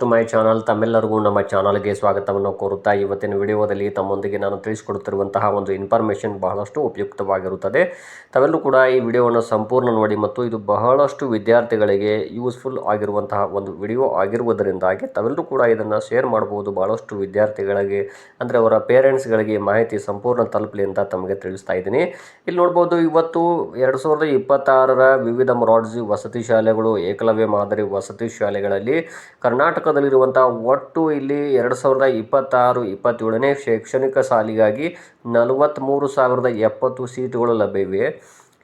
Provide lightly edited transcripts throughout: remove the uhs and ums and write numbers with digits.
To my channel. ತಮ್ಮೆಲ್ಲರಿಗೂ ನಮ್ಮ ಚಾನಲ್ಗೆ ಸ್ವಾಗತವನ್ನು ಕೋರುತ್ತಾ ಇವತ್ತಿನ ವಿಡಿಯೋದಲ್ಲಿ ತಮ್ಮೊಂದಿಗೆ ನಾನು ತಿಳಿಸಿಕೊಡುತ್ತಿರುವಂತಹ ಒಂದು ಇನ್ಫಾರ್ಮೇಷನ್ ಬಹಳಷ್ಟು ಉಪಯುಕ್ತವಾಗಿರುತ್ತದೆ. ತಾವೆಲ್ಲರೂ ಕೂಡ ಈ ವಿಡಿಯೋವನ್ನು ಸಂಪೂರ್ಣ ನೋಡಿ ಮತ್ತು ಇದು ಬಹಳಷ್ಟು ವಿದ್ಯಾರ್ಥಿಗಳಿಗೆ ಯೂಸ್ಫುಲ್ ಆಗಿರುವಂತಹ ಒಂದು ವಿಡಿಯೋ ಆಗಿರುವುದರಿಂದಾಗಿ ತಾವೆಲ್ಲರೂ ಕೂಡ ಇದನ್ನು ಶೇರ್ ಮಾಡಬಹುದು. ಬಹಳಷ್ಟು ವಿದ್ಯಾರ್ಥಿಗಳಿಗೆ ಅಂದರೆ ಅವರ ಪೇರೆಂಟ್ಸ್ಗಳಿಗೆ ಮಾಹಿತಿ ಸಂಪೂರ್ಣ ತಲುಪಲಿ ಅಂತ ತಮಗೆ ತಿಳಿಸ್ತಾ ಇದ್ದೀನಿ. ಇಲ್ಲಿ ನೋಡ್ಬೋದು, ಇವತ್ತು 2026ರ ವಿವಿಧ ಮೊರಾರ್ಜಿ ವಸತಿ ಶಾಲೆಗಳು, ಏಕಲವ್ಯ ಮಾದರಿ ವಸತಿ ಶಾಲೆಗಳಲ್ಲಿ ಕರ್ನಾಟಕದಲ್ಲಿರುವಂಥ ಒಟ್ಟು ಇಲ್ಲಿ 2026-27ನೇ ಶೈಕ್ಷಣಿಕ ಸಾಲಿಗಾಗಿ 43,070 ಸೀಟುಗಳು ಲಭ್ಯವಿವೆ.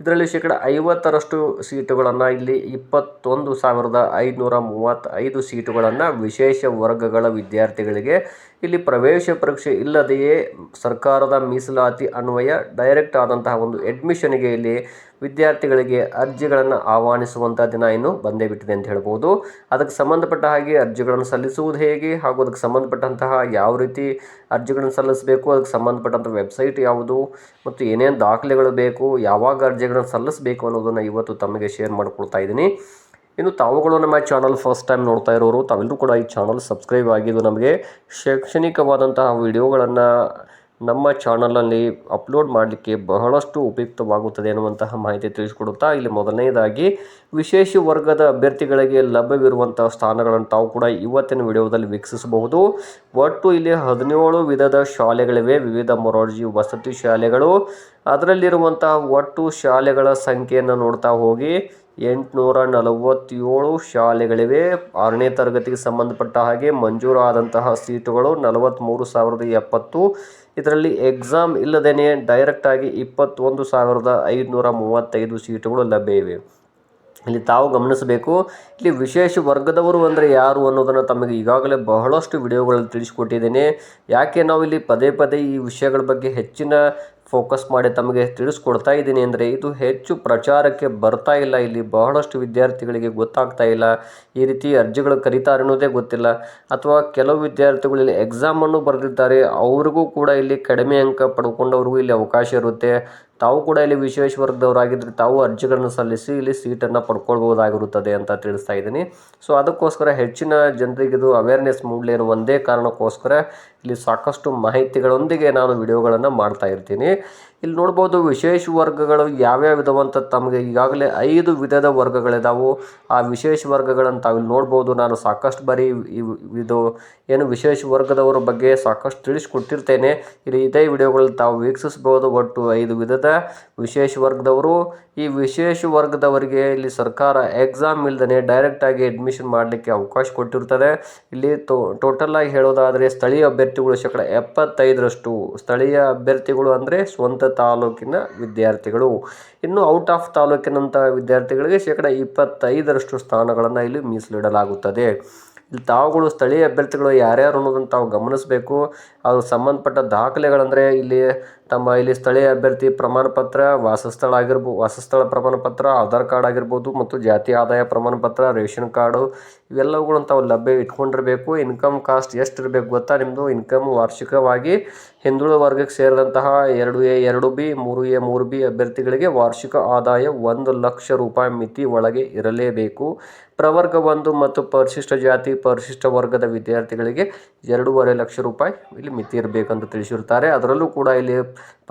ಇದರಲ್ಲಿ ಶೇಕಡ 50ರಷ್ಟು ಸೀಟುಗಳನ್ನು ಇಲ್ಲಿ 21,535 ಸೀಟುಗಳನ್ನು ವಿಶೇಷ ವರ್ಗಗಳ ವಿದ್ಯಾರ್ಥಿಗಳಿಗೆ ಇಲ್ಲಿ ಪ್ರವೇಶ ಪರೀಕ್ಷೆ ಇಲ್ಲದೆಯೇ ಸರ್ಕಾರದ ಮೀಸಲಾತಿ ಅನ್ವಯ ಡೈರೆಕ್ಟ್ ಆದಂತಹ ಒಂದು ಅಡ್ಮಿಷನ್ಗೆ ಇಲ್ಲಿ ವಿದ್ಯಾರ್ಥಿಗಳಿಗೆ ಅರ್ಜಿಗಳನ್ನು ಆಹ್ವಾನಿಸುವಂಥ ದಿನ ಇನ್ನು ಬಂದೇ ಬಿಟ್ಟಿದೆ ಅಂತ ಹೇಳ್ಬೋದು. ಅದಕ್ಕೆ ಸಂಬಂಧಪಟ್ಟ ಹಾಗೆ ಅರ್ಜಿಗಳನ್ನು ಸಲ್ಲಿಸುವುದು ಹೇಗೆ ಹಾಗೂ ಅದಕ್ಕೆ ಸಂಬಂಧಪಟ್ಟಂತಹ ಯಾವ ರೀತಿ ಅರ್ಜಿಗಳನ್ನು ಸಲ್ಲಿಸಬೇಕು, ಅದಕ್ಕೆ ಸಂಬಂಧಪಟ್ಟಂಥ ವೆಬ್ಸೈಟ್ ಯಾವುದು ಮತ್ತು ಏನೇನು ದಾಖಲೆಗಳು ಬೇಕು, ಯಾವಾಗ ಅರ್ಜಿಗಳನ್ನು ಸಲ್ಲಿಸಬೇಕು ಅನ್ನೋದನ್ನು ಇವತ್ತು ತಮಗೆ ಶೇರ್ ಮಾಡಿಕೊಡ್ತಾ ಇದ್ದೀನಿ. ಇನ್ನು ತಾವುಗಳು ನಮ್ಮ ಚಾನಲ್ ಫಸ್ಟ್ ಟೈಮ್ ನೋಡ್ತಾ ಇರೋರು ತಾವೆಲ್ಲರೂ ಕೂಡ ಈ ಚಾನಲ್ ಸಬ್ಸ್ಕ್ರೈಬ್ ಆಗಿದ್ದು ನಮಗೆ ಶೈಕ್ಷಣಿಕವಾದಂತಹ ವಿಡಿಯೋಗಳನ್ನು ನಮ್ಮ ಚಾನಲಲ್ಲಿ ಅಪ್ಲೋಡ್ ಮಾಡಲಿಕ್ಕೆ ಬಹಳಷ್ಟು ಉಪಯುಕ್ತವಾಗುತ್ತದೆ ಅನ್ನುವಂತಹ ಮಾಹಿತಿ ತಿಳಿಸಿಕೊಡುತ್ತಾ, ಇಲ್ಲಿ ಮೊದಲನೇದಾಗಿ ವಿಶೇಷ ವರ್ಗದ ಅಭ್ಯರ್ಥಿಗಳಿಗೆ ಲಭ್ಯವಿರುವಂತಹ ಸ್ಥಾನಗಳನ್ನು ತಾವು ಕೂಡ ಇವತ್ತಿನ ವಿಡಿಯೋದಲ್ಲಿ ವೀಕ್ಷಿಸಬಹುದು. ಒಟ್ಟು ಇಲ್ಲಿ 17 ವಿಧದ ಶಾಲೆಗಳಿವೆ, ವಿವಿಧ ಮೊರಾರ್ಜಿ ವಸತಿ ಶಾಲೆಗಳು. ಅದರಲ್ಲಿರುವಂತಹ ಒಟ್ಟು ಶಾಲೆಗಳ ಸಂಖ್ಯೆಯನ್ನು ನೋಡ್ತಾ ಹೋಗಿ 847 ಶಾಲೆಗಳಿವೆ. 6ನೇ ತರಗತಿಗೆ ಸಂಬಂಧಪಟ್ಟ ಹಾಗೆ ಮಂಜೂರಾದಂತಹ ಸೀಟುಗಳು 43,070. ಇದರಲ್ಲಿ ಎಕ್ಸಾಮ್ ಇಲ್ಲದೇ ಡೈರೆಕ್ಟಾಗಿ 21,535 ಸೀಟುಗಳು ಲಭ್ಯ ಇವೆ. ಇಲ್ಲಿ ತಾವು ಗಮನಿಸಬೇಕು, ಇಲ್ಲಿ ವಿಶೇಷ ವರ್ಗದವರು ಅಂದರೆ ಯಾರು ಅನ್ನೋದನ್ನು ತಮಗೆ ಈಗಾಗಲೇ ಬಹಳಷ್ಟು ವಿಡಿಯೋಗಳಲ್ಲಿ ತಿಳಿಸಿಕೊಟ್ಟಿದ್ದೇನೆ. ಯಾಕೆ ನಾವು ಇಲ್ಲಿ ಪದೇ ಪದೇ ಈ ವಿಷಯಗಳ ಬಗ್ಗೆ ಹೆಚ್ಚಿನ ಫೋಕಸ್ ಮಾಡಿ ತಮಗೆ ತಿಳಿಸ್ಕೊಡ್ತಾ ಇದ್ದೀನಿ ಅಂದರೆ ಇದು ಹೆಚ್ಚು ಪ್ರಚಾರಕ್ಕೆ ಬರ್ತಾ ಇಲ್ಲ. ಇಲ್ಲಿ ಬಹಳಷ್ಟು ವಿದ್ಯಾರ್ಥಿಗಳಿಗೆ ಗೊತ್ತಾಗ್ತಾ ಇಲ್ಲ, ಈ ರೀತಿ ಅರ್ಜಿಗಳು ಕರೀತಾರೆ ಅನ್ನೋದೇ ಗೊತ್ತಿಲ್ಲ. ಅಥವಾ ಕೆಲವು ವಿದ್ಯಾರ್ಥಿಗಳು ಇಲ್ಲಿ ಎಕ್ಸಾಮನ್ನು ಬರೆದಿದ್ದಾರೆ, ಅವ್ರಿಗೂ ಕೂಡ ಇಲ್ಲಿ ಕಡಿಮೆ ಅಂಕ ಪಡ್ಕೊಂಡವ್ರಿಗೂ ಇಲ್ಲಿ ಅವಕಾಶ ಇರುತ್ತೆ. ತಾವು ಕೂಡ ಇಲ್ಲಿ ವಿಶೇಷ ವರ್ಗದವರಾಗಿದ್ದರೆ ತಾವು ಅರ್ಜಿಗಳನ್ನು ಸಲ್ಲಿಸಿ ಇಲ್ಲಿ ಸೀಟನ್ನು ಪಡ್ಕೊಳ್ಬೋದಾಗಿರುತ್ತದೆ ಅಂತ ತಿಳಿಸ್ತಾ ಇದ್ದೀನಿ. ಸೊ ಅದಕ್ಕೋಸ್ಕರ ಹೆಚ್ಚಿನ ಜನರಿಗೆ ಇದು ಅವೇರ್ನೆಸ್ ಮೂಡಲಿ ಅನ್ನೋ ಒಂದೇ ಕಾರಣಕ್ಕೋಸ್ಕರ ಇಲ್ಲಿ ಸಾಕಷ್ಟು ಮಾಹಿತಿಗಳೊಂದಿಗೆ ನಾನು ವಿಡಿಯೋಗಳನ್ನು ಮಾಡ್ತಾ ಇರ್ತೀನಿ. ಇಲ್ಲಿ ನೋಡ್ಬೋದು, ವಿಶೇಷ ವರ್ಗಗಳು ಯಾವ್ಯಾವ ಇದಾವಂತ ತಮಗೆ ಈಗಾಗಲೇ 5 ವಿಧದ ವರ್ಗಗಳಿದಾವೆ. ಆ ವಿಶೇಷ ವರ್ಗಗಳನ್ನು ತಾವಿಲ್ಲಿ ನೋಡ್ಬೋದು. ನಾನು ಸಾಕಷ್ಟು ಬಾರಿ ಇದು ಏನು ವಿಶೇಷ ವರ್ಗದವರ ಬಗ್ಗೆ ಸಾಕಷ್ಟು ತಿಳಿಸ್ಕೊಟ್ಟಿರ್ತೇನೆ. ಇಲ್ಲಿ ಇದೇ ವಿಡಿಯೋಗಳಲ್ಲಿ ತಾವು ವೀಕ್ಷಿಸ್ಬೋದು. ಒಟ್ಟು 5 ವಿಧದ ವಿಶೇಷ ವರ್ಗದವರು. ಈ ವಿಶೇಷ ವರ್ಗದವರಿಗೆ ಇಲ್ಲಿ ಸರ್ಕಾರ ಎಕ್ಸಾಮ್ ಇಲ್ಲದೇ ಡೈರೆಕ್ಟಾಗಿ ಅಡ್ಮಿಷನ್ ಮಾಡಲಿಕ್ಕೆ ಅವಕಾಶ ಕೊಟ್ಟಿರ್ತದೆ. ಇಲ್ಲಿ ಟೋಟಲ್ ಆಗಿ ಹೇಳೋದಾದರೆ ಸ್ಥಳೀಯ ಅಭ್ಯರ್ಥಿಗಳು ಶೇಕಡ 75ರಷ್ಟು ಸ್ಥಳೀಯ ಅಭ್ಯರ್ಥಿಗಳು ಅಂದರೆ ಸ್ವಂತ ತಾಲೂಕಿನ ವಿದ್ಯಾರ್ಥಿಗಳು. ಇನ್ನು ಔಟ್ ಆಫ್ ತಾಲೂಕಿನಂಥ ವಿದ್ಯಾರ್ಥಿಗಳಿಗೆ ಶೇಕಡ 25ರಷ್ಟು ಸ್ಥಾನಗಳನ್ನು ಇಲ್ಲಿ ಮೀಸಲಿಡಲಾಗುತ್ತದೆ. ಇಲ್ಲಿ ತಾವುಗಳು ಸ್ಥಳೀಯ ಅಭ್ಯರ್ಥಿಗಳು ಯಾರ್ಯಾರು ಅನ್ನೋದನ್ನು ತಾವು ಗಮನಿಸಬೇಕು. ಅದು ಸಂಬಂಧಪಟ್ಟ ದಾಖಲೆಗಳಂದರೆ ಇಲ್ಲಿ ಇಲ್ಲಿ ಸ್ಥಳೀಯ ಅಭ್ಯರ್ಥಿ ಪ್ರಮಾಣ ಪತ್ರ, ವಾಸಸ್ಥಳ ಪ್ರಮಾಣ ಪತ್ರ, ಆಧಾರ್ ಕಾರ್ಡ್ ಆಗಿರ್ಬೋದು ಮತ್ತು ಜಾತಿ ಆದಾಯ ಪ್ರಮಾಣ ಪತ್ರ, ರೇಷನ್ ಕಾರ್ಡು ಇವೆಲ್ಲವುಗಳನ್ನು ತಾವು ಲಭ್ಯ ಇಟ್ಕೊಂಡಿರಬೇಕು. ಇನ್ಕಮ್ ಕಾಸ್ಟ್ ಎಷ್ಟು ಇರಬೇಕು ಗೊತ್ತಾ? ನಿಮ್ಮದು ಇನ್ಕಮ್ ವಾರ್ಷಿಕವಾಗಿ ಹಿಂದುಳಿದ ವರ್ಗಕ್ಕೆ ಸೇರಿದಂತಹ 2A 2B 3A 3B ಅಭ್ಯರ್ಥಿಗಳಿಗೆ ವಾರ್ಷಿಕ ಆದಾಯ 1,00,000 ರೂಪಾಯಿ ಮಿತಿ ಒಳಗೆ ಇರಲೇಬೇಕು. ಪ್ರವರ್ಗ 1 ಮತ್ತು ಪರಿಶಿಷ್ಟ ಜಾತಿ ಪರಿಶಿಷ್ಟ ವರ್ಗದ ವಿದ್ಯಾರ್ಥಿಗಳಿಗೆ 2,50,000 ರೂಪಾಯಿ ಇಲ್ಲಿ ಮಿತಿ ಇರಬೇಕಂತ ತಿಳಿಸಿರ್ತಾರೆ. ಅದರಲ್ಲೂ ಕೂಡ ಇಲ್ಲಿ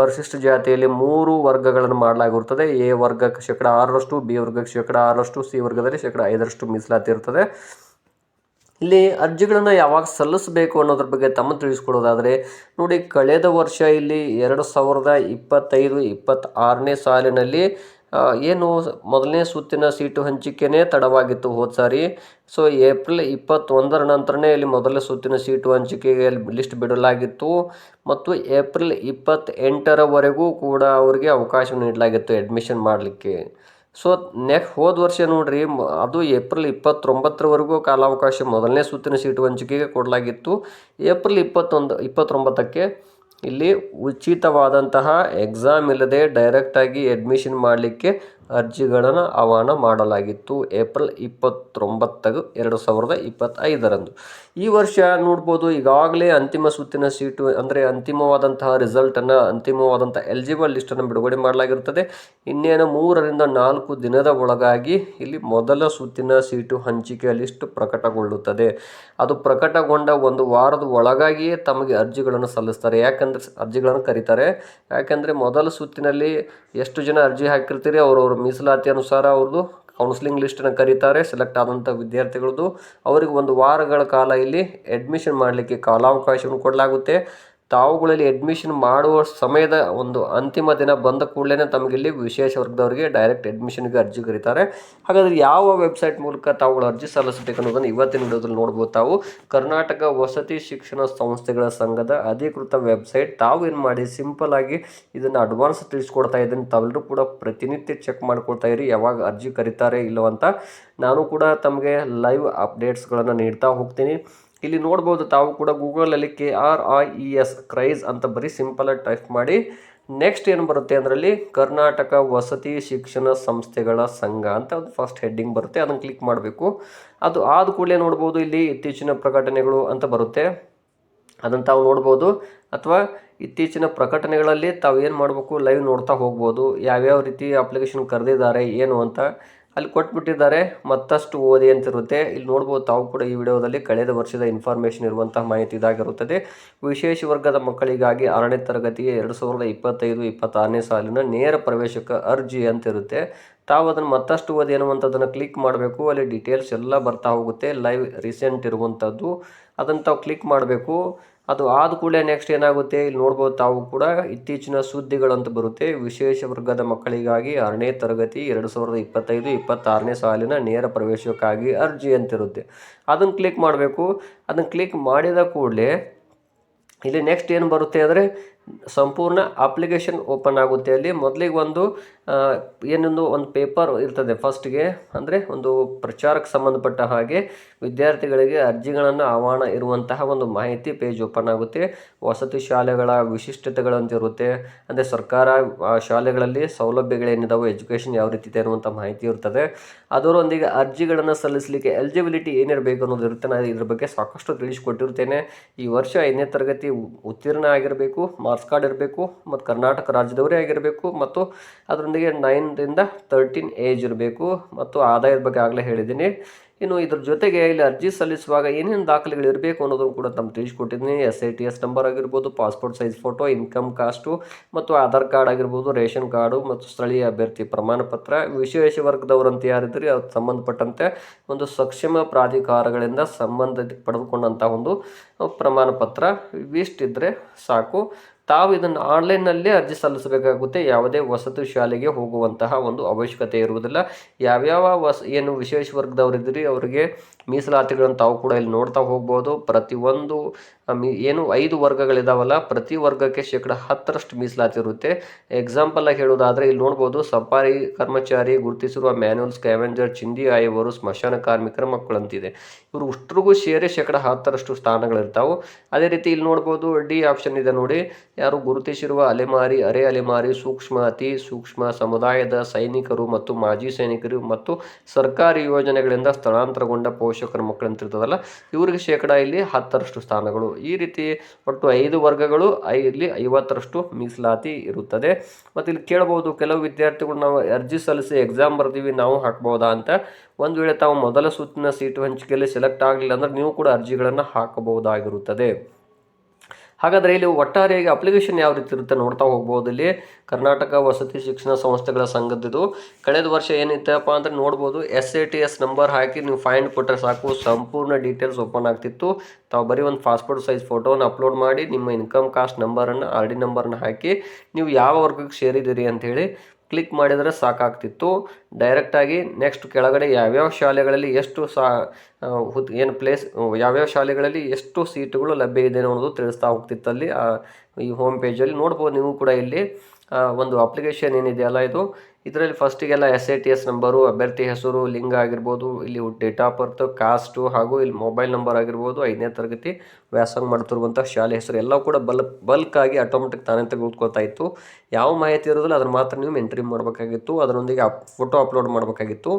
ಪರಿಶಿಷ್ಟ ಜಾತಿಯಲ್ಲಿ 3 ವರ್ಗಗಳನ್ನು ಮಾಡಲಾಗಿರುತ್ತದೆ. ಎ ವರ್ಗಕ್ಕೆ ಶೇಕಡ 6ರಷ್ಟು, ಬಿ ವರ್ಗಕ್ಕೆ ಶೇಕಡ 6ರಷ್ಟು, ಸಿ ವರ್ಗದಲ್ಲಿ ಶೇಕಡ 5ರಷ್ಟು ಮೀಸಲಾತಿ ಇರ್ತದೆ. ಇಲ್ಲಿ ಅರ್ಜಿಗಳನ್ನು ಯಾವಾಗ ಸಲ್ಲಿಸಬೇಕು ಅನ್ನೋದ್ರ ಬಗ್ಗೆ ತಮ್ಮ ತಿಳಿಸ್ಕೊಡೋದಾದರೆ ನೋಡಿ, ಕಳೆದ ವರ್ಷ ಇಲ್ಲಿ 2025-26ನೇ ಸಾಲಿನಲ್ಲಿ ಏನು ಮೊದಲನೇ ಸುತ್ತಿನ ಸೀಟು ಹಂಚಿಕೆನೇ ತಡವಾಗಿತ್ತು ಹೋದ ಸಾರಿ. ಸೊ ಏಪ್ರಿಲ್ 21ರ ನಂತರನೇ ಇಲ್ಲಿ ಮೊದಲ ಸುತ್ತಿನ ಸೀಟು ಹಂಚಿಕೆಗೆ ಲಿಸ್ಟ್ ಬಿಡಲಾಗಿತ್ತು ಮತ್ತು ಏಪ್ರಿಲ್ 28ರವರೆಗೂ ಕೂಡ ಅವರಿಗೆ ಅವಕಾಶ ನೀಡಲಾಗಿತ್ತು ಅಡ್ಮಿಷನ್ ಮಾಡಲಿಕ್ಕೆ. ಸೊ ಹೋದ ವರ್ಷ ನೋಡ್ರಿ, ಅದು ಏಪ್ರಿಲ್ 29ರವರೆಗೂ ಕಾಲಾವಕಾಶ ಮೊದಲನೇ ಸುತ್ತಿನ ಸೀಟು ಹಂಚಿಕೆಗೆ ಕೊಡಲಾಗಿತ್ತು. ಏಪ್ರಿಲ್ 29ಕ್ಕೆ ಇಲ್ಲಿ ಉಚಿತವಾದಂತಹ ಎಕ್ಸಾಮ್ ಇಲ್ಲದೆ ಡೈರೆಕ್ಟಾಗಿ ಅಡ್ಮಿಷನ್ ಮಾಡಲಿಕ್ಕೆ ಅರ್ಜಿಗಳನ್ನು ಆಹ್ವಾನ ಮಾಡಲಾಗಿತ್ತು ಏಪ್ರಿಲ್ 29, 2025ರಂದು. ಈ ವರ್ಷ ನೋಡ್ಬೋದು ಈಗಾಗಲೇ ಅಂತಿಮ ಸುತ್ತಿನ ಸೀಟು ಅಂದರೆ ಅಂತಿಮವಾದಂತಹ ರಿಸಲ್ಟನ್ನು, ಅಂತಿಮವಾದಂಥ ಎಲಿಜಿಬಲ್ ಲಿಸ್ಟನ್ನು ಬಿಡುಗಡೆ ಮಾಡಲಾಗಿರುತ್ತದೆ. ಇನ್ನೇನು 3ರಿಂದ 4 ದಿನದ ಒಳಗಾಗಿ ಇಲ್ಲಿ ಮೊದಲ ಸುತ್ತಿನ ಸೀಟು ಹಂಚಿಕೆಯ ಲಿಸ್ಟ್ ಪ್ರಕಟಗೊಳ್ಳುತ್ತದೆ. ಅದು ಪ್ರಕಟಗೊಂಡ 1 ವಾರದ ಒಳಗಾಗಿಯೇ ತಮಗೆ ಅರ್ಜಿಗಳನ್ನು ಸಲ್ಲಿಸ್ತಾರೆ. ಅರ್ಜಿಗಳನ್ನು ಕರೀತಾರೆ. ಯಾಕೆಂದರೆ ಮೊದಲ ಸುತ್ತಿನಲ್ಲಿ ಎಷ್ಟು ಜನ ಅರ್ಜಿ ಹಾಕಿರ್ತೀರಿ ಅವ್ರವ್ರ ಮೀಸಲಾತಿ ಅನುಸಾರ ಅವ್ರದ್ದು ಕೌನ್ಸಿಲಿಂಗ್ ಲಿಸ್ಟನ್ನು ಕರೀತಾರೆ. ಸೆಲೆಕ್ಟ್ ಆದಂಥ ವಿದ್ಯಾರ್ಥಿಗಳದ್ದು ಅವರಿಗೆ 1 ವಾರಗಳ ಕಾಲ ಇಲ್ಲಿ ಅಡ್ಮಿಷನ್ ಮಾಡಲಿಕ್ಕೆ ಕಾಲಾವಕಾಶವನ್ನು ಕೊಡಲಾಗುತ್ತೆ. ತಾವುಗಳಲ್ಲಿ ಅಡ್ಮಿಷನ್ ಮಾಡುವ ಸಮಯದ ಒಂದು ಅಂತಿಮ ದಿನ ಬಂದ ಕೂಡಲೇ ತಮಗಿಲ್ಲಿ ವಿಶೇಷ ವರ್ಗದವರಿಗೆ ಡೈರೆಕ್ಟ್ ಅಡ್ಮಿಷನ್ಗೆ ಅರ್ಜಿ ಕರೀತಾರೆ. ಹಾಗಾದರೆ ಯಾವ ವೆಬ್ಸೈಟ್ ಮೂಲಕ ತಾವುಗಳು ಅರ್ಜಿ ಸಲ್ಲಿಸಬೇಕು ಅನ್ನೋದನ್ನು ಇವತ್ತಿನ ವಿಡಿಯೋದಲ್ಲಿ ನೋಡ್ಬೋದು. ತಾವು ಕರ್ನಾಟಕ ವಸತಿ ಶಿಕ್ಷಣ ಸಂಸ್ಥೆಗಳ ಸಂಘದ ಅಧಿಕೃತ ವೆಬ್ಸೈಟ್. ತಾವು ಏನು ಮಾಡಿ ಸಿಂಪಲ್ ಆಗಿ ಇದನ್ನು ಅಡ್ವಾನ್ಸ್ ತಿಳಿಸ್ಕೊಡ್ತಾ ಇದ್ದೀನಿ. ತಾವೆಲ್ಲರೂ ಕೂಡ ಪ್ರತಿನಿತ್ಯ ಚೆಕ್ ಮಾಡ್ಕೊಳ್ತಾ ಇರಿ ಯಾವಾಗ ಅರ್ಜಿ ಕರೀತಾರೆ ಇಲ್ಲವಂತ. ನಾನು ಕೂಡ ತಮಗೆ ಲೈವ್ ಅಪ್ಡೇಟ್ಸ್ಗಳನ್ನು ನೀಡ್ತಾ ಹೋಗ್ತೀನಿ. ಇಲ್ಲಿ ನೋಡ್ಬೋದು ತಾವು ಕೂಡ ಗೂಗಲಲ್ಲಿ KRIES ಕ್ರೈಸ್ ಅಂತ ಬರೀ ಸಿಂಪಲಾಗಿ ಟೈಪ್ ಮಾಡಿ ನೆಕ್ಸ್ಟ್ ಏನು ಬರುತ್ತೆ ಅದರಲ್ಲಿ ಕರ್ನಾಟಕ ವಸತಿ ಶಿಕ್ಷಣ ಸಂಸ್ಥೆಗಳ ಸಂಘ ಅಂತ ಒಂದು ಫಸ್ಟ್ ಹೆಡ್ಡಿಂಗ್ ಬರುತ್ತೆ. ಅದನ್ನು ಕ್ಲಿಕ್ ಮಾಡಬೇಕು. ಅದು ಆದ ಕೂಡಲೇ ನೋಡ್ಬೋದು ಇಲ್ಲಿ ಇತ್ತೀಚಿನ ಪ್ರಕಟಣೆಗಳು ಅಂತ ಬರುತ್ತೆ. ಅದನ್ನು ತಾವು ನೋಡ್ಬೋದು. ಅಥವಾ ಇತ್ತೀಚಿನ ಪ್ರಕಟಣೆಗಳಲ್ಲಿ ತಾವು ಏನು ಮಾಡಬೇಕು ಲೈವ್ ನೋಡ್ತಾ ಹೋಗ್ಬೋದು. ಯಾವ್ಯಾವ ರೀತಿ ಅಪ್ಲಿಕೇಶನ್ ಕರೆದಿದ್ದಾರೆ ಏನು ಅಂತ ಅಲ್ಲಿ ಕೊಟ್ಬಿಟ್ಟಿದ್ದಾರೆ. ಮತ್ತಷ್ಟು ಓದಿ ಅಂತಿರುತ್ತೆ. ಇಲ್ಲಿ ನೋಡ್ಬೋದು ತಾವು ಕೂಡ ಈ ವಿಡಿಯೋದಲ್ಲಿ ಕಳೆದ ವರ್ಷದ ಇನ್ಫಾರ್ಮೇಷನ್ ಇರುವಂತಹ ಮಾಹಿತಿ ಇದಾಗಿರುತ್ತದೆ. ವಿಶೇಷ ವರ್ಗದ ಮಕ್ಕಳಿಗಾಗಿ 6ನೇ ತರಗತಿಗೆ 2025-26ನೇ ಸಾಲಿನ ನೇರ ಪ್ರವೇಶಕ ಅರ್ಜಿ ಅಂತಿರುತ್ತೆ. ತಾವು ಅದನ್ನು ಮತ್ತಷ್ಟು ಓದಿ ಅನ್ನುವಂಥದ್ದನ್ನು ಕ್ಲಿಕ್ ಮಾಡಬೇಕು. ಅಲ್ಲಿ ಡೀಟೇಲ್ಸ್ ಎಲ್ಲ ಬರ್ತಾ ಹೋಗುತ್ತೆ. ಲೈವ್ ರೀಸೆಂಟ್ ಇರುವಂಥದ್ದು ಅದನ್ನು ತಾವು ಕ್ಲಿಕ್ ಮಾಡಬೇಕು. ಅದು ಆದ ಕೂಡಲೇ ನೆಕ್ಸ್ಟ್ ಏನಾಗುತ್ತೆ ಇಲ್ಲಿ ನೋಡ್ಬೋದು ತಾವು ಕೂಡ ಇತ್ತೀಚಿನ ಸುದ್ದಿಗಳಂತ ಬರುತ್ತೆ. ವಿಶೇಷ ವರ್ಗದ ಮಕ್ಕಳಿಗಾಗಿ 6ನೇ ತರಗತಿ 2025-26ನೇ ಸಾಲಿನ ನೇರ ಪ್ರವೇಶಕ್ಕಾಗಿ ಅರ್ಜಿ ಅಂತಿರುತ್ತೆ. ಅದನ್ನು ಕ್ಲಿಕ್ ಮಾಡಬೇಕು. ಅದನ್ನು ಕ್ಲಿಕ್ ಮಾಡಿದ ಕೂಡಲೇ ಇಲ್ಲಿ ನೆಕ್ಸ್ಟ್ ಏನು ಬರುತ್ತೆ ಅಂದರೆ ಸಂಪೂರ್ಣ ಅಪ್ಲಿಕೇಶನ್ ಓಪನ್ ಆಗುತ್ತೆ. ಅಲ್ಲಿ ಮೊದಲಿಗೆ ಒಂದು ಪೇಪರ್ ಇರ್ತದೆ ಫಸ್ಟ್ಗೆ, ಅಂದರೆ ಒಂದು ಪ್ರಚಾರಕ್ಕೆ ಸಂಬಂಧಪಟ್ಟ ಹಾಗೆ ವಿದ್ಯಾರ್ಥಿಗಳಿಗೆ ಅರ್ಜಿಗಳನ್ನು ಆಹ್ವಾನ ಇರುವಂತಹ ಒಂದು ಮಾಹಿತಿ ಪೇಜ್ ಓಪನ್ ಆಗುತ್ತೆ. ವಸತಿ ಶಾಲೆಗಳ ವಿಶಿಷ್ಟತೆಗಳಂತಿರುತ್ತೆ. ಅಂದರೆ ಸರ್ಕಾರ ಶಾಲೆಗಳಲ್ಲಿ ಸೌಲಭ್ಯಗಳೇನಿದಾವೆ, ಎಜುಕೇಷನ್ ಯಾವ ರೀತಿ ಇದೆ ಅನ್ನುವಂಥ ಮಾಹಿತಿ ಇರ್ತದೆ. ಅದರೊಂದಿಗೆ ಅರ್ಜಿಗಳನ್ನು ಸಲ್ಲಿಸಲಿಕ್ಕೆ ಎಲಿಜಿಬಿಲಿಟಿ ಏನಿರಬೇಕು ಅನ್ನೋದು ಇರುತ್ತೆ. ನಾನು ಇದ್ರ ಬಗ್ಗೆ ಸಾಕಷ್ಟು ತಿಳಿಸಿಕೊಟ್ಟಿರ್ತೇನೆ. ಈ ವರ್ಷ 5ನೇ ತರಗತಿ ಉತ್ತೀರ್ಣ ಆಗಿರಬೇಕು, ಮಾರ್ಕ್ಸ್ ಕಾರ್ಡ್ ಇರಬೇಕು, ಮತ್ತು ಕರ್ನಾಟಕ ರಾಜ್ಯದವರೇ ಆಗಿರಬೇಕು, ಮತ್ತು ಅದರೊಂದಿಗೆ 9ರಿಂದ 13 ಏಜ್ ಇರಬೇಕು, ಮತ್ತು ಆದಾಯದ ಬಗ್ಗೆ ಆಗಲೇ ಹೇಳಿದ್ದೀನಿ. ಇನ್ನು ಇದ್ರ ಜೊತೆಗೆ ಇಲ್ಲಿ ಅರ್ಜಿ ಸಲ್ಲಿಸುವಾಗ ಏನೇನು ದಾಖಲೆಗಳು ಇರಬೇಕು ಅನ್ನೋದನ್ನು ಕೂಡ ತಮ್ಮ ತಿಳಿಸ್ಕೊಟ್ಟಿದ್ದೀನಿ. SITS ನಂಬರ್ ಆಗಿರ್ಬೋದು, passport size photo, income cost, ಮತ್ತು ಆಧಾರ್ ಕಾರ್ಡ್ ಆಗಿರ್ಬೋದು, ರೇಷನ್ ಕಾರ್ಡು, ಮತ್ತು ಸ್ಥಳೀಯ ಅಭ್ಯರ್ಥಿ ಪ್ರಮಾಣ ಪತ್ರ. ವಿಶೇಷ ವರ್ಗದವರಂತ ಯಾರಿದ್ರಿ ಅದಕ್ಕೆ ಸಂಬಂಧಪಟ್ಟಂತೆ ಒಂದು ಸಕ್ಷಮ ಪ್ರಾಧಿಕಾರಗಳಿಂದ ಸಂಬಂಧ ಪಡೆದುಕೊಂಡಂಥ ಒಂದು ಪ್ರಮಾಣ ಪತ್ರ ಇವಿಷ್ಟಿದ್ರೆ ಸಾಕು. ತಾವು ಇದನ್ನು ಆನ್ಲೈನ್ನಲ್ಲೇ ಅರ್ಜಿ ಸಲ್ಲಿಸಬೇಕಾಗುತ್ತೆ. ಯಾವುದೇ ವಸತಿ ಶಾಲೆಗೆ ಹೋಗುವಂತಹ ಒಂದು ಅವಶ್ಯಕತೆ ಇರುವುದಿಲ್ಲ. ಯಾವ್ಯಾವ ಏನು ವಿಶೇಷ ವರ್ಗದವರಿದ್ದೀರಿ ಅವರಿಗೆ ಮೀಸಲಾತಿಗಳನ್ನು ತಾವು ಕೂಡ ಇಲ್ಲಿ ನೋಡ್ತಾ ಹೋಗ್ಬೋದು. ಪ್ರತಿಯೊಂದು ಏನು 5 ವರ್ಗಗಳಿದಾವಲ್ಲ, ಪ್ರತಿ ವರ್ಗಕ್ಕೆ 10% ಮೀಸಲಾತಿ ಇರುತ್ತೆ. ಎಕ್ಸಾಂಪಲ್ ಆಗಿ ಹೇಳೋದಾದರೆ ಇಲ್ಲಿ ನೋಡ್ಬೋದು ಸಫಾರಿ ಕರ್ಮಚಾರಿ, ಗುರುತಿಸಿರುವ ಮ್ಯಾನ್ಯುವಲ್ ಸ್ಕ್ಯಾವೆಂಜರ್, ಚಿಂದಿ ಆಯುವರು, ಸ್ಮಶಾನ ಕಾರ್ಮಿಕರ ಮಕ್ಕಳಂತಿದೆ. ಇವರು ಅಷ್ಟ್ರಿಗೂ ಸೇರಿ 10% ಸ್ಥಾನಗಳಿರ್ತಾವೆ. ಅದೇ ರೀತಿ ಇಲ್ಲಿ ನೋಡ್ಬೋದು ಡಿ ಆಪ್ಷನ್ ಇದೆ ನೋಡಿ, ಯಾರು ಗುರುತಿಸಿರುವ ಅಲೆಮಾರಿ, ಅರೆ ಅಲೆಮಾರಿ, ಸೂಕ್ಷ್ಮ, ಅತಿ ಸೂಕ್ಷ್ಮ ಸಮುದಾಯದ ಸೈನಿಕರು ಮತ್ತು ಮಾಜಿ ಸೈನಿಕರು ಮತ್ತು ಸರ್ಕಾರಿ ಯೋಜನೆಗಳಿಂದ ಸ್ಥಳಾಂತರಗೊಂಡ ಪೋಷಕರ ಮಕ್ಕಳಂತಿರ್ತದಲ್ಲ, ಇವರಿಗೆ ಇಲ್ಲಿ 10% ಸ್ಥಾನಗಳು. ಈ ರೀತಿ ಒಟ್ಟು 5 ವರ್ಗಗಳು ಇಲ್ಲಿ 50% ಮೀಸಲಾತಿ ಇರುತ್ತದೆ. ಮತ್ತು ಇಲ್ಲಿ ಕೇಳಬಹುದು ಕೆಲವು ವಿದ್ಯಾರ್ಥಿಗಳು ನಾವು ಅರ್ಜಿ ಸಲ್ಲಿಸಿ ಎಕ್ಸಾಮ್ ಬರ್ತೀವಿ, ನಾವು ಹಾಕ್ಬೋದಾ ಅಂತ. ಒಂದು ವೇಳೆ ತಾವು ಮೊದಲ ಸುತ್ತಿನ ಸೀಟು ಹಂಚಿಕೆಯಲ್ಲಿ ಸೆಲೆಕ್ಟ್ ಆಗಲಿಲ್ಲ ಅಂದರೆ ನೀವು ಕೂಡ ಅರ್ಜಿಗಳನ್ನು ಹಾಕಬಹುದಾಗಿರುತ್ತದೆ. ಹಾಗಾದರೆ ಇಲ್ಲಿ ಒಟ್ಟಾರೆಯಾಗಿ ಅಪ್ಲಿಕೇಶನ್ ಯಾವ ರೀತಿ ಇರುತ್ತೆ ನೋಡ್ತಾ ಹೋಗ್ಬೋದು. ಇಲ್ಲಿ ಕರ್ನಾಟಕ ವಸತಿ ಶಿಕ್ಷಣ ಸಂಸ್ಥೆಗಳ ಸಂಘದ್ದು ಕಳೆದ ವರ್ಷ ಏನಿತ್ತಪ್ಪ ಅಂದರೆ ನೋಡ್ಬೋದು SITS ನಂಬರ್ ಹಾಕಿ ನೀವು ಫೈಂಡ್ ಕೊಟ್ಟರೆ ಸಾಕು, ಸಂಪೂರ್ಣ ಡೀಟೇಲ್ಸ್ ಓಪನ್ ಆಗ್ತಿತ್ತು. ತಾವು ಬರೀ ಒಂದು ಪಾಸ್ಪೋರ್ಟ್ ಸೈಜ್ ಫೋಟೋವನ್ನು ಅಪ್ಲೋಡ್ ಮಾಡಿ ನಿಮ್ಮ ಇನ್ಕಮ್ ಕಾಸ್ಟ್ ನಂಬರನ್ನು RD ನಂಬರನ್ನು ಹಾಕಿ ನೀವು ಯಾವ ವರ್ಗಕ್ಕೆ ಸೇರಿದ್ದೀರಿ ಅಂಥೇಳಿ ಕ್ಲಿಕ್ ಮಾಡಿದರೆ ಸಾಕಾಗ್ತಿತ್ತು. ಡೈರೆಕ್ಟಾಗಿ ನೆಕ್ಸ್ಟ್ ಕೆಳಗಡೆ ಯಾವ್ಯಾವ ಶಾಲೆಗಳಲ್ಲಿ ಎಷ್ಟು ಯಾವ್ಯಾವ ಶಾಲೆಗಳಲ್ಲಿ ಎಷ್ಟು ಸೀಟುಗಳು ಲಭ್ಯ ಇದೆ ಅನ್ನೋದು ತಿಳಿಸ್ತಾ ಹೋಗ್ತಿತ್ತಲ್ಲಿ ಈ ಹೋಮ್ ಪೇಜಲ್ಲಿ ನೋಡ್ಬೋದು. ನೀವು ಕೂಡ ಇಲ್ಲಿ ಒಂದು ಅಪ್ಲಿಕೇಶನ್ ಏನಿದೆಯಲ್ಲ ಇದು ಇದರಲ್ಲಿ ಫಸ್ಟಿಗೆಲ್ಲ SATS ನಂಬರು, ಅಭ್ಯರ್ಥಿ ಹೆಸರು, ಲಿಂಗ ಆಗಿರ್ಬೋದು, ಇಲ್ಲಿ ಡೇಟ್ ಆಫ್ ಬರ್ತ್, ಕಾಸ್ಟು ಹಾಗೂ ಇಲ್ಲಿ ಮೊಬೈಲ್ ನಂಬರ್ ಆಗಿರ್ಬೋದು, 5ನೇ ತರಗತಿ ವ್ಯಾಸಂಗ ಮಾಡ್ತಿರುವಂಥ ಶಾಲೆ ಹೆಸರು ಎಲ್ಲವೂ ಕೂಡ ಬಲ್ಕಾಗಿ ಆಟೋಮೆಟಿಕ್ ತಾನೇ ತೆಗೆದುಕೊಳ್ತಾ ಇತ್ತು. ಯಾವ ಮಾಹಿತಿ ಇರೋದಿಲ್ಲ ಅದನ್ನು ಮಾತ್ರ ನೀವು ಎಂಟ್ರಿ ಮಾಡಬೇಕಾಗಿತ್ತು. ಅದರೊಂದಿಗೆ ಫೋಟೋ ಅಪ್ಲೋಡ್ ಮಾಡಬೇಕಾಗಿತ್ತು.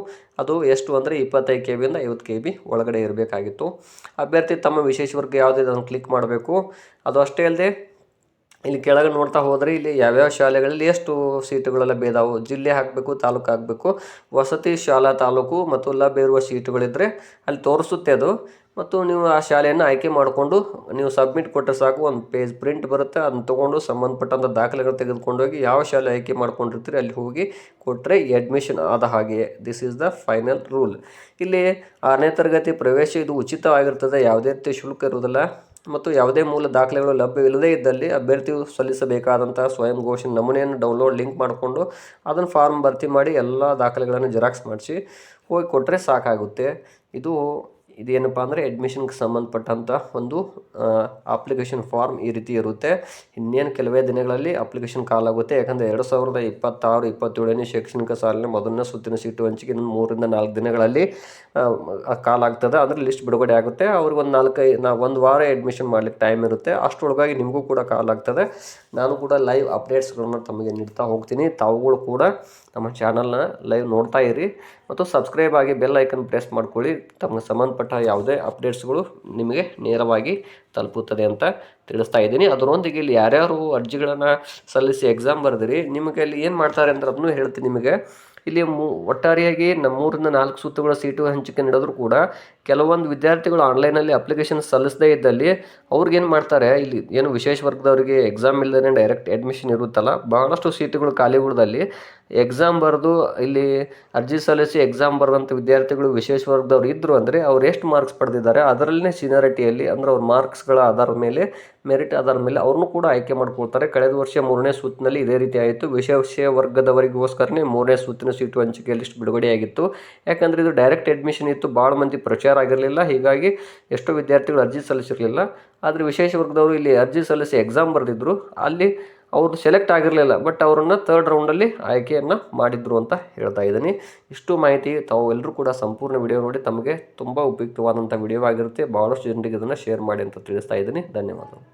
ಅದು ಎಷ್ಟು ಅಂದರೆ 25 KB ಇಂದ 50 KB ಒಳಗಡೆ ಇರಬೇಕಾಗಿತ್ತು. ಅಭ್ಯರ್ಥಿ ತಮ್ಮ ವಿಶೇಷ ವರ್ಗ ಯಾವುದಿದೆ ಅದನ್ನು ಕ್ಲಿಕ್ ಮಾಡಬೇಕು. ಅದು ಅಷ್ಟೇ ಅಲ್ಲದೆ ಇಲ್ಲಿ ಕೆಳಗೆ ನೋಡ್ತಾ ಹೋದರೆ ಇಲ್ಲಿ ಯಾವ್ಯಾವ ಶಾಲೆಗಳಲ್ಲಿ ಎಷ್ಟು ಸೀಟುಗಳೆಲ್ಲ ಬೇದಾವು, ಜಿಲ್ಲೆ ಹಾಕಬೇಕು, ತಾಲೂಕು ಹಾಕಬೇಕು, ವಸತಿ ಶಾಲಾ ತಾಲೂಕು ಮತ್ತು ಲಭ್ಯ ಇರುವ ಸೀಟುಗಳಿದ್ದರೆ ಅಲ್ಲಿ ತೋರಿಸುತ್ತೆ ಅದು. ಮತ್ತು ನೀವು ಆ ಶಾಲೆಯನ್ನು ಆಯ್ಕೆ ಮಾಡಿಕೊಂಡು ನೀವು ಸಬ್ಮಿಟ್ ಕೊಟ್ಟರೆ ಸಾಕು, ಒಂದು ಪೇಜ್ ಪ್ರಿಂಟ್ ಬರುತ್ತೆ. ಅದನ್ನು ತೊಗೊಂಡು ಸಂಬಂಧಪಟ್ಟಂಥ ದಾಖಲೆಗಳು ತೆಗೆದುಕೊಂಡೋಗಿ ಯಾವ ಶಾಲೆ ಆಯ್ಕೆ ಮಾಡ್ಕೊಂಡಿರ್ತೀರಿ ಅಲ್ಲಿ ಹೋಗಿ ಕೊಟ್ಟರೆ ಅಡ್ಮಿಷನ್ ಆದ ಹಾಗೆ. This is the final rule. ಇಲ್ಲಿ 6ನೇ ತರಗತಿ ಪ್ರವೇಶ ಇದು ಉಚಿತವಾಗಿರ್ತದೆ, ಯಾವುದೇ ರೀತಿ ಶುಲ್ಕ ಇರುವುದಿಲ್ಲ. ಮತ್ತು ಯಾವುದೇ ಮೂಲ ದಾಖಲೆಗಳು ಲಭ್ಯವಿಲ್ಲದೇ ಇದ್ದಲ್ಲಿ ಅಭ್ಯರ್ಥಿಯು ಸಲ್ಲಿಸಬೇಕಾದಂಥ ಸ್ವಯಂ ಘೋಷಣೆ ನಮೂನೆಯನ್ನು ಡೌನ್ಲೋಡ್ ಲಿಂಕ್ ಮಾಡಿಕೊಂಡು ಅದನ್ನು ಫಾರ್ಮ್ ಭರ್ತಿ ಮಾಡಿ ಎಲ್ಲ ದಾಖಲೆಗಳನ್ನು ಜೆರಾಕ್ಸ್ ಮಾಡಿಸಿ ಹೋಗಿ ಕೊಟ್ಟರೆ ಸಾಕಾಗುತ್ತೆ. ಇದೇನಪ್ಪ ಅಂದರೆ ಅಡ್ಮಿಷನ್ಗೆ ಸಂಬಂಧಪಟ್ಟಂಥ ಒಂದು ಅಪ್ಲಿಕೇಶನ್ ಫಾರ್ಮ್ ಈ ರೀತಿ ಇರುತ್ತೆ. ಇನ್ನೇನು ಕೆಲವೇ ದಿನಗಳಲ್ಲಿ ಅಪ್ಲಿಕೇಶನ್ ಕಾಲಾಗುತ್ತೆ. ಯಾಕಂದರೆ 2026-27ನೇ ಶೈಕ್ಷಣಿಕ ಸಾಲಿನ ಮೊದಲನೇ ಸುತ್ತಿನ ಸೀಟು ಹಂಚಿಕೆ ಇನ್ನು 3-4 ದಿನಗಳಲ್ಲಿ ಕಾಲಾಗ್ತದೆ. ಅಂದರೆ ಲಿಸ್ಟ್ ಬಿಡುಗಡೆ ಆಗುತ್ತೆ. ಅವ್ರಿಗೆ ಒಂದು ವಾರ ಅಡ್ಮಿಷನ್ ಮಾಡಲಿಕ್ಕೆ ಟೈಮ್ ಇರುತ್ತೆ. ಅಷ್ಟರೊಳಗಾಗಿ ನಿಮಗೂ ಕೂಡ ಕಾಲಾಗ್ತದೆ. ನಾನು ಕೂಡ ಲೈವ್ ಅಪ್ಡೇಟ್ಸ್ಗಳನ್ನ ತಮಗೆ ನೀಡ್ತಾ ಹೋಗ್ತೀನಿ. ತಾವುಗಳು ಕೂಡ ನಮ್ಮ ಚಾನಲ್ನ ಲೈವ್ ನೋಡ್ತಾ ಇರಿ ಮತ್ತು ಸಬ್ಸ್ಕ್ರೈಬ್ ಆಗಿ ಬೆಲ್ ಐಕನ್ ಪ್ರೆಸ್ ಮಾಡ್ಕೊಳ್ಳಿ. ತಮಗೆ ಸಂಬಂಧಪಟ್ಟ ಯಾವುದೇ ಅಪ್ಡೇಟ್ಸ್ಗಳು ನಿಮಗೆ ನೇರವಾಗಿ ತಲುಪುತ್ತದೆ ಅಂತ ತಿಳಿಸ್ತಾ ಇದ್ದೀನಿ. ಅದರೊಂದಿಗೆ ಇಲ್ಲಿ ಯಾರ್ಯಾರು ಅರ್ಜಿಗಳನ್ನು ಸಲ್ಲಿಸಿ ಎಕ್ಸಾಮ್ ಬರೆದಿರಿ ನಿಮಗೆ ಅಲ್ಲಿ ಏನು ಮಾಡ್ತಾರೆ ಅಂದ್ರೆ ಅದನ್ನು ಹೇಳ್ತೀನಿ ನಿಮಗೆ. ಇಲ್ಲಿ ಒಟ್ಟಾರೆಯಾಗಿ 3-4 ಸುತ್ತುಗಳ ಸೀಟು ಹಂಚಿಕೆ ನಡೆದರೂ ಕೂಡ ಕೆಲವೊಂದು ವಿದ್ಯಾರ್ಥಿಗಳು ಆನ್ಲೈನಲ್ಲಿ ಅಪ್ಲಿಕೇಶನ್ ಸಲ್ಲಿಸದೇ ಇದ್ದಲ್ಲಿ ಅವ್ರಿಗೇನು ಮಾಡ್ತಾರೆ, ಇಲ್ಲಿ ಏನು ವಿಶೇಷ ವರ್ಗದವರಿಗೆ ಎಕ್ಸಾಮ್ ಇಲ್ಲದೇ ಡೈರೆಕ್ಟ್ ಅಡ್ಮಿಷನ್ ಇರುತ್ತಲ್ಲ, ಬಹಳಷ್ಟು ಸೀಟುಗಳು ಖಾಲಿಗಳಲ್ಲಿ ಎಕ್ಸಾಮ್ ಬರೆದು ಇಲ್ಲಿ ಅರ್ಜಿ ಸಲ್ಲಿಸಿ ಎಕ್ಸಾಮ್ ಬರೆದಂಥ ವಿದ್ಯಾರ್ಥಿಗಳು ವಿಶೇಷ ವರ್ಗದವ್ರು ಇದ್ದರು ಅಂದರೆ ಅವ್ರು ಎಷ್ಟು ಮಾರ್ಕ್ಸ್ ಪಡೆದಿದ್ದಾರೆ ಅದರಲ್ಲೇ ಸೀನಿಯಾರಿಟಿಯಲ್ಲಿ ಅಂದರೆ ಅವ್ರ ಮಾರ್ಕ್ಸ್ಗಳ ಆಧಾರದ ಮೇಲೆ, ಮೆರಿಟ್ ಆಧಾರದ ಮೇಲೆ ಅವ್ರನ್ನೂ ಕೂಡ ಆಯ್ಕೆ ಮಾಡ್ಕೊಳ್ತಾರೆ. ಕಳೆದ ವರ್ಷ 3ನೇ ಸುತ್ತಿನಲ್ಲಿ ಇದೇ ರೀತಿ ಆಯಿತು. ವಿಶೇಷ ವರ್ಗದವರಿಗೋಸ್ಕರನೇ 3ನೇ ಸುತ್ತಿನ ಸೀಟು ಹಂಚಿಕೆ ಲಿಸ್ಟ್ ಬಿಡುಗಡೆಯಾಗಿತ್ತು. ಯಾಕಂದರೆ ಇದು ಡೈರೆಕ್ಟ್ ಅಡ್ಮಿಷನ್ ಇತ್ತು, ಭಾಳ ಮಂದಿ ಪ್ರಚಾರ ಆಗಿರಲಿಲ್ಲ. ಹೀಗಾಗಿ ಎಷ್ಟೋ ವಿದ್ಯಾರ್ಥಿಗಳು ಅರ್ಜಿ ಸಲ್ಲಿಸಿರಲಿಲ್ಲ. ಆದರೆ ವಿಶೇಷ ವರ್ಗದವರು ಇಲ್ಲಿ ಅರ್ಜಿ ಸಲ್ಲಿಸಿ ಎಕ್ಸಾಮ್ ಬರೆದಿದ್ದರು, ಅಲ್ಲಿ ಅವರು ಸೆಲೆಕ್ಟ್ ಆಗಿರಲಿಲ್ಲ. ಬಟ್ ಅವರನ್ನು 3rd ರೌಂಡಲ್ಲಿ ಆಯ್ಕೆಯನ್ನು ಮಾಡಿದ್ರು ಅಂತ ಹೇಳ್ತಾ ಇದ್ದೀನಿ. ಇಷ್ಟು ಮಾಹಿತಿ ತಾವು ಎಲ್ಲರೂ ಕೂಡ ಸಂಪೂರ್ಣ ವಿಡಿಯೋ ನೋಡಿ ತಮಗೆ ತುಂಬ ಉಪಯುಕ್ತವಾದಂಥ ವಿಡಿಯೋ ಆಗಿರುತ್ತೆ. ಭಾಳಷ್ಟು ಜನರಿಗೆ ಇದನ್ನು ಶೇರ್ ಮಾಡಿ ಅಂತ ತಿಳಿಸ್ತಾ ಇದ್ದೀನಿ. ಧನ್ಯವಾದಗಳು.